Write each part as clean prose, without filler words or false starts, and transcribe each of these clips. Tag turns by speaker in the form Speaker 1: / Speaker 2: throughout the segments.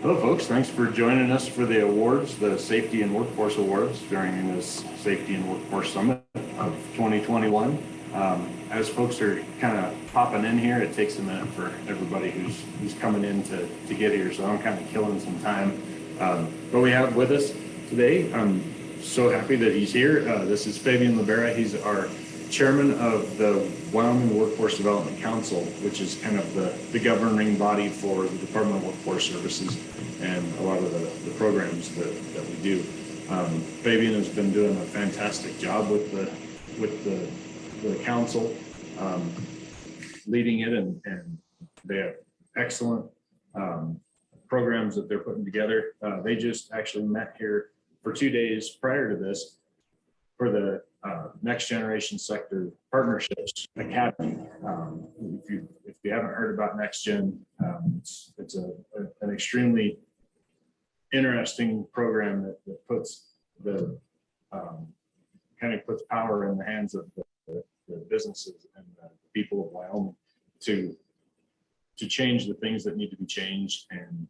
Speaker 1: Hello, folks. Thanks for joining us for the awards, the Safety and Workforce Awards during this Safety and Workforce Summit of 2021. As folks are kind of popping in here, it takes a minute for everybody who's coming in to get here, so I'm kind of killing some time. But we have with us today, I'm so happy that he's here. This is Fabian Lobera. He's our chairman of the Wyoming Workforce Development Council, which is kind of the governing body for the Department of Workforce Services and a lot of the programs that we do. Fabian has been doing a fantastic job with the council, leading it, and they have excellent programs that they're putting together. They just actually met here for 2 days prior to this for the Next Generation Sector Partnerships Academy. If you haven't heard about Next Gen, it's an extremely interesting program that puts kind of puts power in the hands of the businesses and the people of Wyoming to change the things that need to be changed and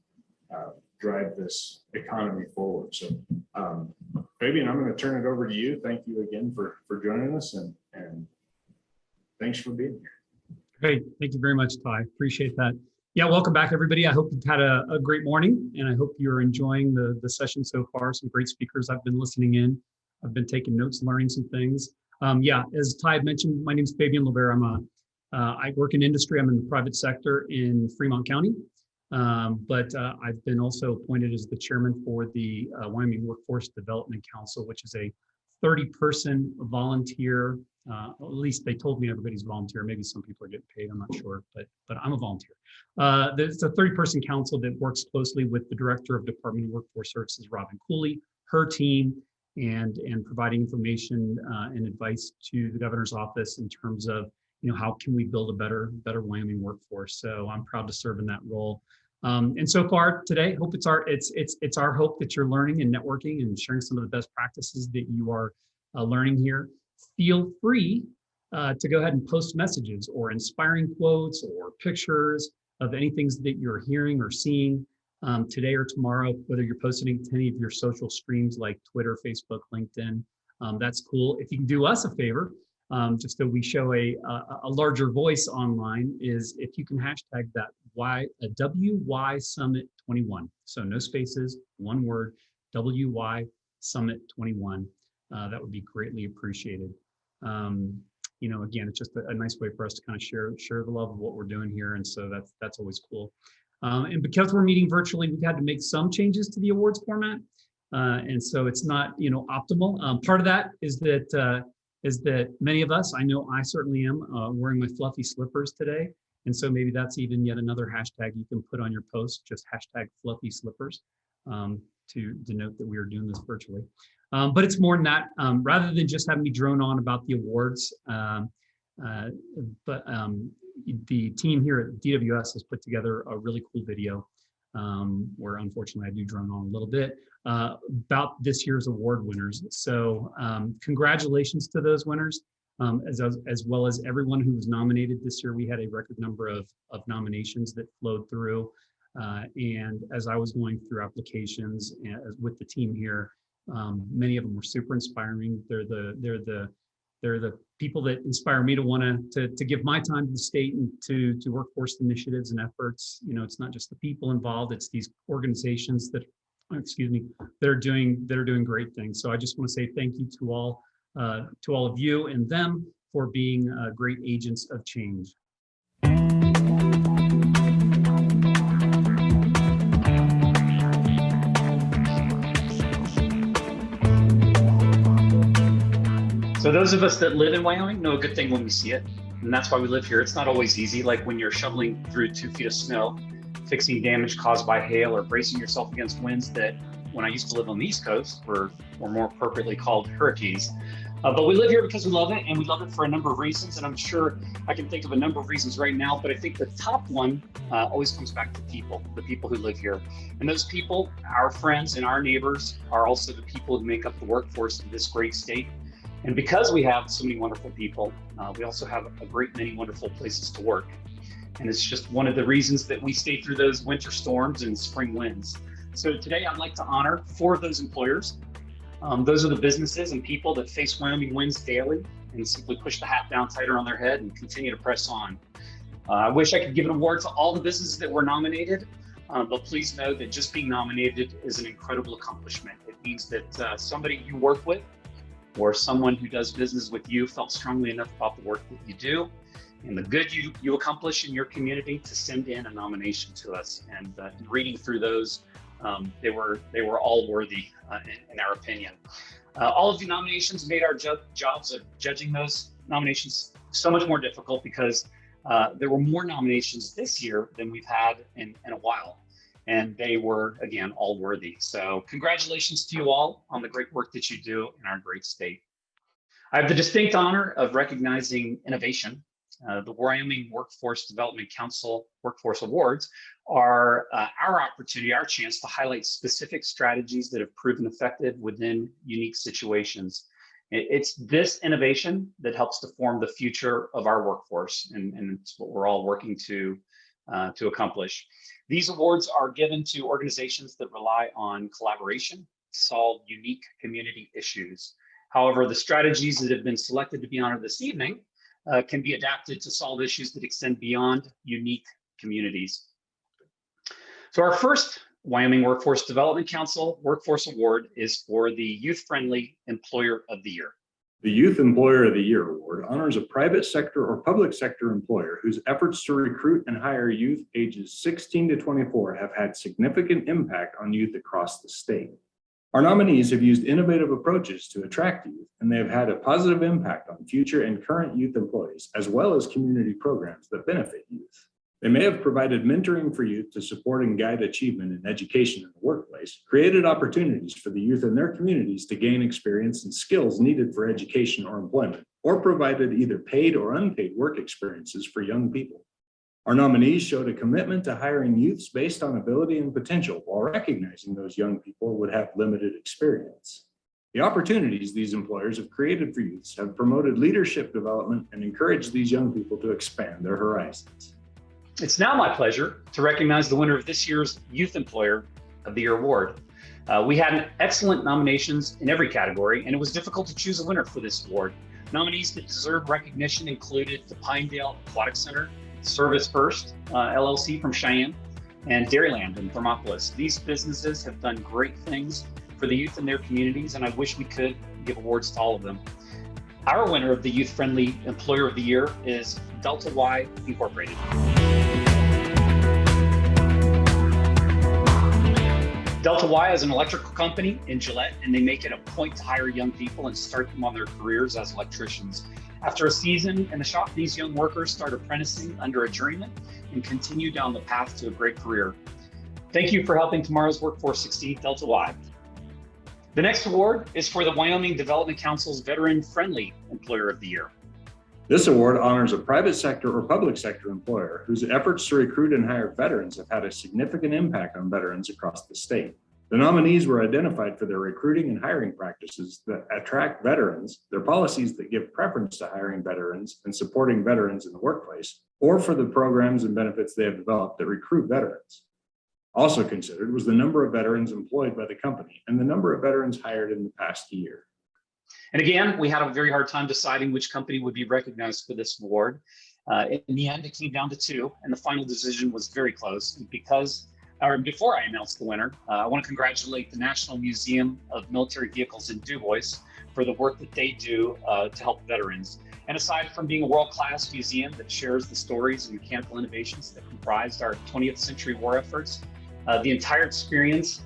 Speaker 1: drive this economy forward. So Fabian, I'm going to turn it over to you. Thank you again for joining us, and thanks for being here.
Speaker 2: Great. Thank you very much, Ty. Appreciate that. Yeah, welcome back, everybody. I hope you've had a great morning, and I hope you're enjoying the session so far. Some great speakers. I've been listening in. I've been taking notes, learning some things. Yeah, as Ty had mentioned, my name is Fabian Lobera. I work in industry. I'm in the private sector in Fremont County. But I've been also appointed as the chairman for the Wyoming Workforce Development Council, which is a 30-person volunteer. At least they told me everybody's volunteer. Maybe some people are getting paid. I'm not sure, but I'm a volunteer. It's a 30-person council that works closely with the director of Department of Workforce Services, Robin Cooley, her team, and providing information and advice to the governor's office in terms of how can we build a better Wyoming workforce. So I'm proud to serve in that role. And so far today, hope it's our hope that you're learning and networking and sharing some of the best practices that you are learning here. Feel free to go ahead and post messages or inspiring quotes or pictures of any things that you're hearing or seeing today or tomorrow, whether you're posting it to any of your social streams like Twitter, Facebook, LinkedIn. That's cool. If you can do us a favor, just so we show a larger voice online, is if you can hashtag that WY Summit 21. So no spaces, one word, WY Summit 21. That would be greatly appreciated. Again, it's just a nice way for us to kind of share the love of what we're doing here, and so that's always cool. And because we're meeting virtually, we've had to make some changes to the awards format, and so it's not optimal. Part of that is that many of us, I know I certainly am, wearing my fluffy slippers today. And so maybe that's even yet another hashtag you can put on your post, just hashtag fluffy slippers, to denote that we are doing this virtually. But it's more than that. Rather than just having me drone on about the awards, the team here at DWS has put together a really cool video where unfortunately I do drone on a little bit about this year's award winners. So congratulations to those winners, as well as everyone who was nominated this year. We had a record number of nominations that flowed through. And as I was going through applications with the team here, many of them were super inspiring. They're the people that inspire me to want to give my time to the state and to workforce initiatives and efforts. It's not just the people involved; it's these organizations that are doing great things. So I just want to say thank you to all of you and them for being great agents of change.
Speaker 3: So those of us that live in Wyoming know a good thing when we see it, and that's why we live here. It's not always easy, like when you're shoveling through 2 feet of snow, fixing damage caused by hail, or bracing yourself against winds that, when I used to live on the East Coast, were more appropriately called hurricanes. But we live here because we love it, and we love it for a number of reasons, and I'm sure I can think of a number of reasons right now, but I think the top one always comes back to people, the people who live here. And those people, our friends and our neighbors, are also the people who make up the workforce of this great state. And because we have so many wonderful people, we also have a great many wonderful places to work. And it's just one of the reasons that we stay through those winter storms and spring winds. So today I'd like to honor 4 of those employers. Those are the businesses and people that face Wyoming winds daily and simply push the hat down tighter on their head and continue to press on. I wish I could give an award to all the businesses that were nominated, but please know that just being nominated is an incredible accomplishment. It means that somebody you work with or someone who does business with you felt strongly enough about the work that you do and the good you accomplish in your community to send in a nomination to us. And reading through those, they were all worthy in our opinion. All of the nominations made our jobs of judging those nominations so much more difficult because there were more nominations this year than we've had in a while. And they were, again, all worthy. So congratulations to you all on the great work that you do in our great state. I have the distinct honor of recognizing innovation. The Wyoming Workforce Development Council Workforce Awards are our opportunity, our chance to highlight specific strategies that have proven effective within unique situations. It's this innovation that helps to form the future of our workforce, and it's what we're all working to accomplish. These awards are given to organizations that rely on collaboration to solve unique community issues. However, the strategies that have been selected to be honored this evening can be adapted to solve issues that extend beyond unique communities. So our first Wyoming Workforce Development Council Workforce Award is for the Youth Friendly Employer of the Year.
Speaker 1: The Youth Employer of the Year Award honors a private sector or public sector employer whose efforts to recruit and hire youth ages 16 to 24 have had significant impact on youth across the state. Our nominees have used innovative approaches to attract youth, and they have had a positive impact on future and current youth employees, as well as community programs that benefit youth. They may have provided mentoring for youth to support and guide achievement in education in the workplace, created opportunities for the youth in their communities to gain experience and skills needed for education or employment, or provided either paid or unpaid work experiences for young people. Our nominees showed a commitment to hiring youths based on ability and potential while recognizing those young people would have limited experience. The opportunities these employers have created for youths have promoted leadership development and encouraged these young people to expand their horizons.
Speaker 3: It's now my pleasure to recognize the winner of this year's Youth Employer of the Year Award. We had excellent nominations in every category, and it was difficult to choose a winner for this award. Nominees that deserved recognition included the Pinedale Aquatic Center, Service First, LLC from Cheyenne, and Dairyland in Thermopolis. These businesses have done great things for the youth in their communities, and I wish we could give awards to all of them. Our winner of the Youth Friendly Employer of the Year is Delta Y Incorporated. Delta Y is an electrical company in Gillette, and they make it a point to hire young people and start them on their careers as electricians. After a season in the shop, these young workers start apprenticing under a journeyman and continue down the path to a great career. Thank you for helping tomorrow's workforce succeed, Delta Y. The next award is for the Wyoming Development Council's Veteran Friendly Employer of the Year.
Speaker 1: This award honors a private sector or public sector employer whose efforts to recruit and hire veterans have had a significant impact on veterans across the state. The nominees were identified for their recruiting and hiring practices that attract veterans, their policies that give preference to hiring veterans and supporting veterans in the workplace, or for the programs and benefits they have developed that recruit veterans. Also considered was the number of veterans employed by the company and the number of veterans hired in the past year.
Speaker 3: And again, we had a very hard time deciding which company would be recognized for this award. In the end, it came down to 2, and the final decision was very close. And before I announce the winner, I want to congratulate the National Museum of Military Vehicles in Du Bois for the work that they do to help veterans. And aside from being a world-class museum that shares the stories and mechanical innovations that comprised our 20th century war efforts, the entire experience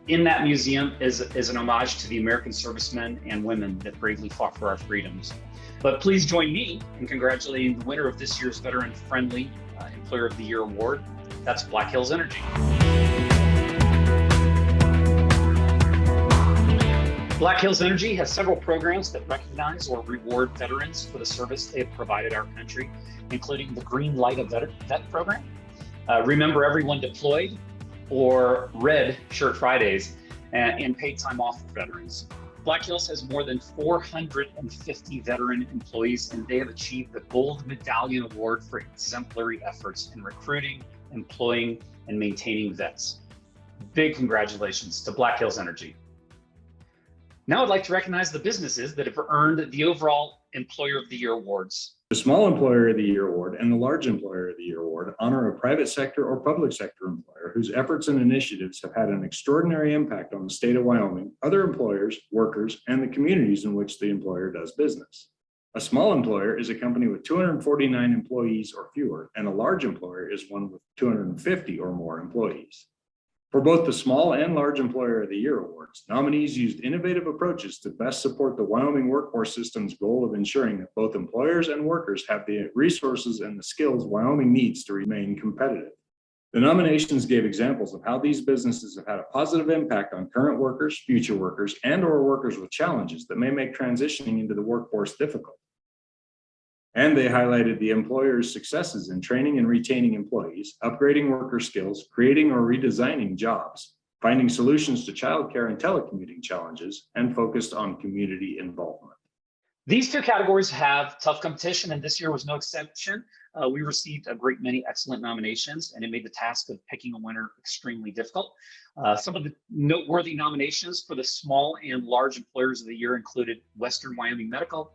Speaker 3: in that museum is an homage to the American servicemen and women that bravely fought for our freedoms. But please join me in congratulating the winner of this year's Veteran Friendly Employer of the Year Award. That's Black Hills Energy. Black Hills Energy has several programs that recognize or reward veterans for the service they have provided our country, including the Green Light of Vet program, Remember Everyone Deployed, or Red Shirt Fridays, and paid time off for veterans. Black Hills has more than 450 veteran employees, and they have achieved the Gold Medallion Award for exemplary efforts in recruiting, employing, and maintaining vets. Big congratulations to Black Hills Energy. Now I'd like to recognize the businesses that have earned the overall Employer of the Year awards.
Speaker 1: The Small Employer of the Year Award and the Large Employer of the Year Award honor a private sector or public sector employer whose efforts and initiatives have had an extraordinary impact on the state of Wyoming, other employers, workers, and the communities in which the employer does business. A small employer is a company with 249 employees or fewer, and a large employer is one with 250 or more employees. For both the Small and Large Employer of the Year awards, nominees used innovative approaches to best support the Wyoming workforce system's goal of ensuring that both employers and workers have the resources and the skills Wyoming needs to remain competitive. The nominations gave examples of how these businesses have had a positive impact on current workers, future workers, and/or workers with challenges that may make transitioning into the workforce difficult. And they highlighted the employer's successes in training and retaining employees, upgrading worker skills, creating or redesigning jobs, finding solutions to childcare and telecommuting challenges, and focused on community involvement.
Speaker 3: These two categories have tough competition, and this year was no exception. We received a great many excellent nominations, and it made the task of picking a winner extremely difficult. Some of the noteworthy nominations for the Small and Large Employers of the Year included Western Wyoming Medical,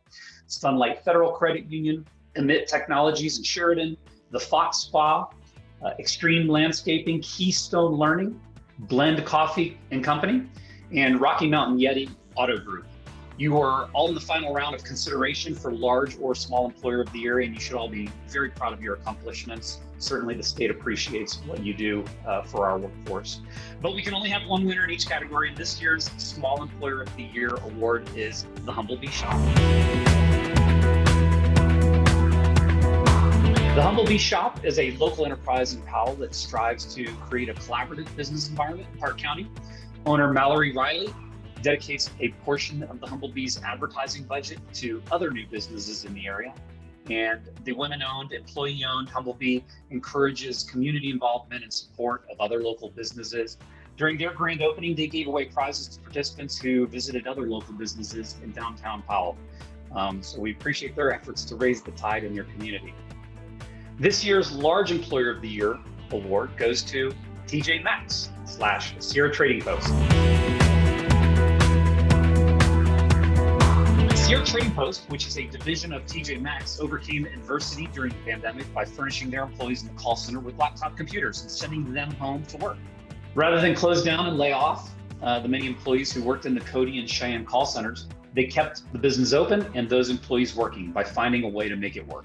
Speaker 3: Sunlight Federal Credit Union, Emit Technologies in Sheridan, the Fox Spa, Extreme Landscaping, Keystone Learning, Blend Coffee and Company, and Rocky Mountain Yeti Auto Group. You are all in the final round of consideration for Large or Small Employer of the Year, and you should all be very proud of your accomplishments. Certainly the state appreciates what you do for our workforce. But we can only have one winner in each category, and this year's Small Employer of the Year award is the Humble Bee Shop. The Humble Bee Shop is a local enterprise in Powell that strives to create a collaborative business environment in Park County. Owner Mallory Riley dedicates a portion of the Humble Bee's advertising budget to other new businesses in the area. And the women-owned, employee-owned Humble Bee encourages community involvement and support of other local businesses. During their grand opening, they gave away prizes to participants who visited other local businesses in downtown Powell. So we appreciate their efforts to raise the tide in your community. This year's Large Employer of the Year award goes to TJ Maxx / Sierra Trading Post. Sierra Trading Post, which is a division of TJ Maxx, overcame adversity during the pandemic by furnishing their employees in the call center with laptop computers and sending them home to work. Rather than close down and lay off the many employees who worked in the Cody and Cheyenne call centers, they kept the business open and those employees working by finding a way to make it work.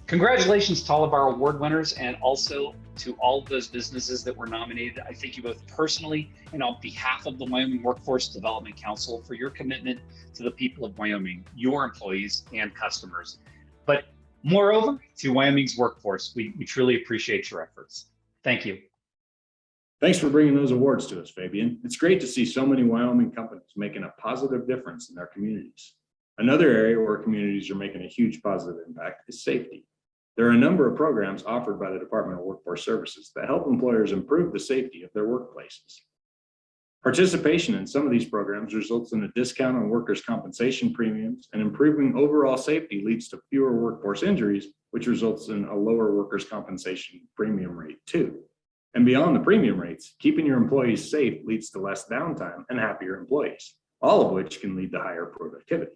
Speaker 3: Congratulations to all of our award winners and also to all of those businesses that were nominated. I thank you both personally and on behalf of the Wyoming Workforce Development Council for your commitment to the people of Wyoming, your employees and customers. But moreover, to Wyoming's workforce, we truly appreciate your efforts. Thank you.
Speaker 1: Thanks for bringing those awards to us, Fabian. It's great to see so many Wyoming companies making a positive difference in their communities. Another area where communities are making a huge positive impact is safety. There are a number of programs offered by the Department of Workforce Services that help employers improve the safety of their workplaces. Participation in some of these programs results in a discount on workers' compensation premiums, and improving overall safety leads to fewer workforce injuries, which results in a lower workers' compensation premium rate too. And beyond the premium rates, keeping your employees safe leads to less downtime and happier employees, all of which can lead to higher productivity.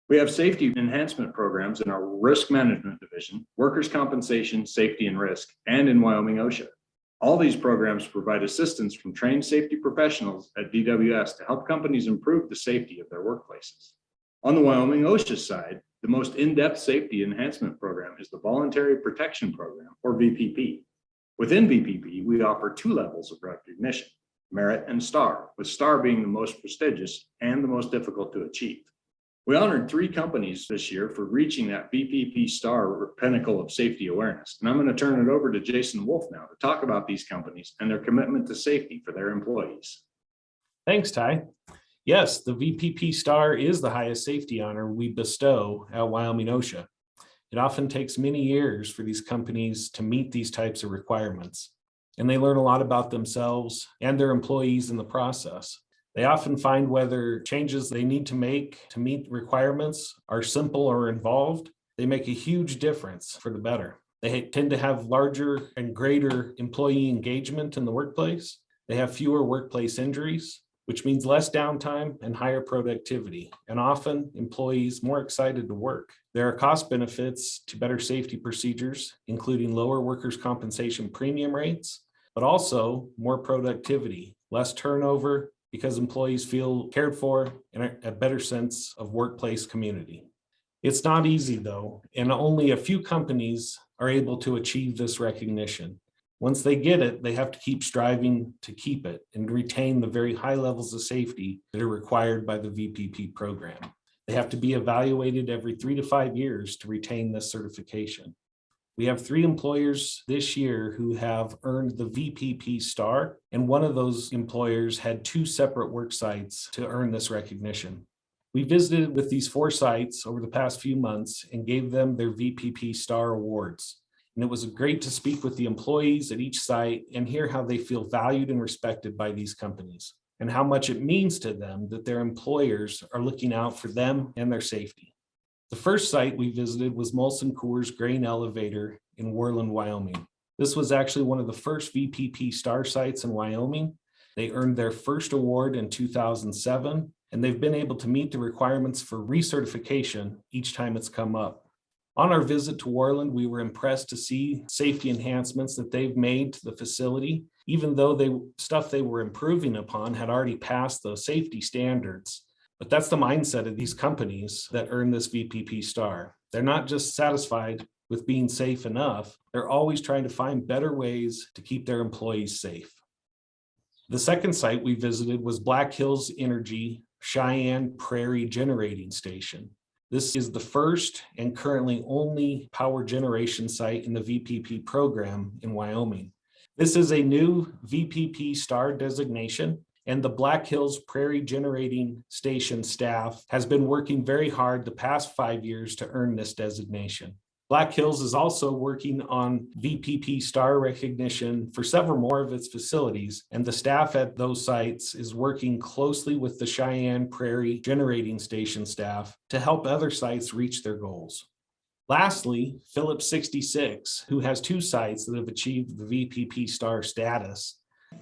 Speaker 1: We have safety enhancement programs in our risk management division, workers' compensation, safety and risk, and in Wyoming OSHA. All these programs provide assistance from trained safety professionals at DWS to help companies improve the safety of their workplaces. On the Wyoming OSHA side, the most in-depth safety enhancement program is the Voluntary Protection Program, or VPP. Within VPP, we offer 2 levels of recognition, Merit and Star, with Star being the most prestigious and the most difficult to achieve. We honored 3 companies this year for reaching that VPP Star pinnacle of safety awareness. And I'm going to turn it over to Jason Wolfe now to talk about these companies and their commitment to safety for their employees.
Speaker 4: Thanks, Ty. Yes, the VPP Star is the highest safety honor we bestow at Wyoming OSHA. It often takes many years for these companies to meet these types of requirements, and they learn a lot about themselves and their employees in the process. They often find whether changes they need to make to meet requirements are simple or involved, they make a huge difference for the better. They tend to have larger and greater employee engagement in the workplace. They have fewer workplace injuries, which means less downtime and higher productivity, and often employees more excited to work. There are cost benefits to better safety procedures, including lower workers' compensation premium rates, but also more productivity, less turnover, because employees feel cared for and a better sense of workplace community. It's not easy though, and only a few companies are able to achieve this recognition. Once they get it, they have to keep striving to keep it and retain the very high levels of safety that are required by the VPP program. They have to be evaluated every 3 to 5 years to retain this certification. We have 3 employers this year who have earned the VPP star, and one of those employers had 2 separate work sites to earn this recognition. We visited with these 4 sites over the past few months and gave them their VPP star awards. And it was great to speak with the employees at each site and hear how they feel valued and respected by these companies, and how much it means to them that their employers are looking out for them and their safety. The first site we visited was Molson Coors Grain Elevator in Worland, Wyoming. This was actually one of the first VPP star sites in Wyoming. They earned their first award in 2007, and they've been able to meet the requirements for recertification each time it's come up. On our visit to Worland, we were impressed to see safety enhancements that they've made to the facility, even though stuff they were improving upon had already passed those safety standards. But that's the mindset of these companies that earn this VPP star. They're not just satisfied with being safe enough, they're always trying to find better ways to keep their employees safe. The second site we visited was Black Hills Energy Cheyenne Prairie Generating Station. This is the first and currently only power generation site in the VPP program in Wyoming. This is a new VPP star designation, and the Black Hills Prairie Generating Station staff has been working very hard the past 5 years to earn this designation. Black Hills is also working on VPP star recognition for several more of its facilities, and the staff at those sites is working closely with the Cheyenne Prairie Generating Station staff to help other sites reach their goals. Lastly, Phillips 66, who has 2 sites that have achieved the VPP star status.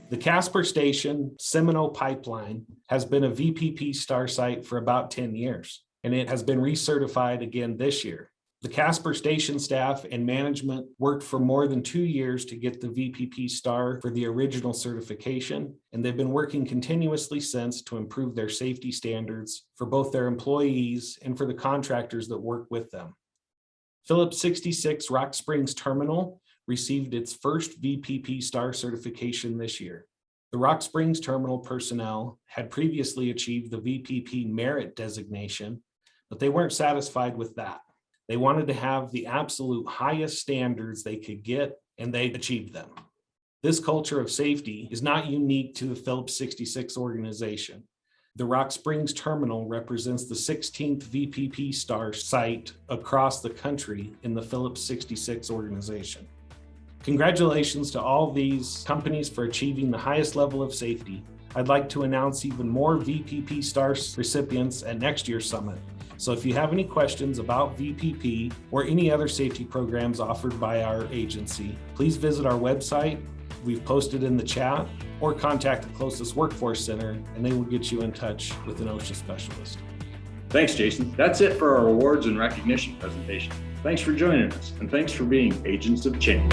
Speaker 4: The Casper Station Seminole Pipeline has been a VPP star site for about 10 years, and it has been recertified again this year. The Casper Station staff and management worked for more than 2 years to get the VPP star for the original certification, and they've been working continuously since to improve their safety standards for both their employees and for the contractors that work with them. Phillips 66 Rock Springs Terminal received its first VPP star certification this year. The Rock Springs Terminal personnel had previously achieved the VPP merit designation, but they weren't satisfied with that. They wanted to have the absolute highest standards they could get, and they achieved them. This culture of safety is not unique to the Phillips 66 organization. The Rock Springs Terminal represents the 16th VPP star site across the country in the Phillips 66 organization. Congratulations to all these companies for achieving the highest level of safety. I'd like to announce even more VPP star recipients at next year's summit. So if you have any questions about VPP or any other safety programs offered by our agency, please visit our website. We've posted in the chat, or contact the closest workforce center and they will get you in touch with an OSHA specialist.
Speaker 1: Thanks, Jason. That's it for our awards and recognition presentation. Thanks for joining us, and thanks for being agents of change.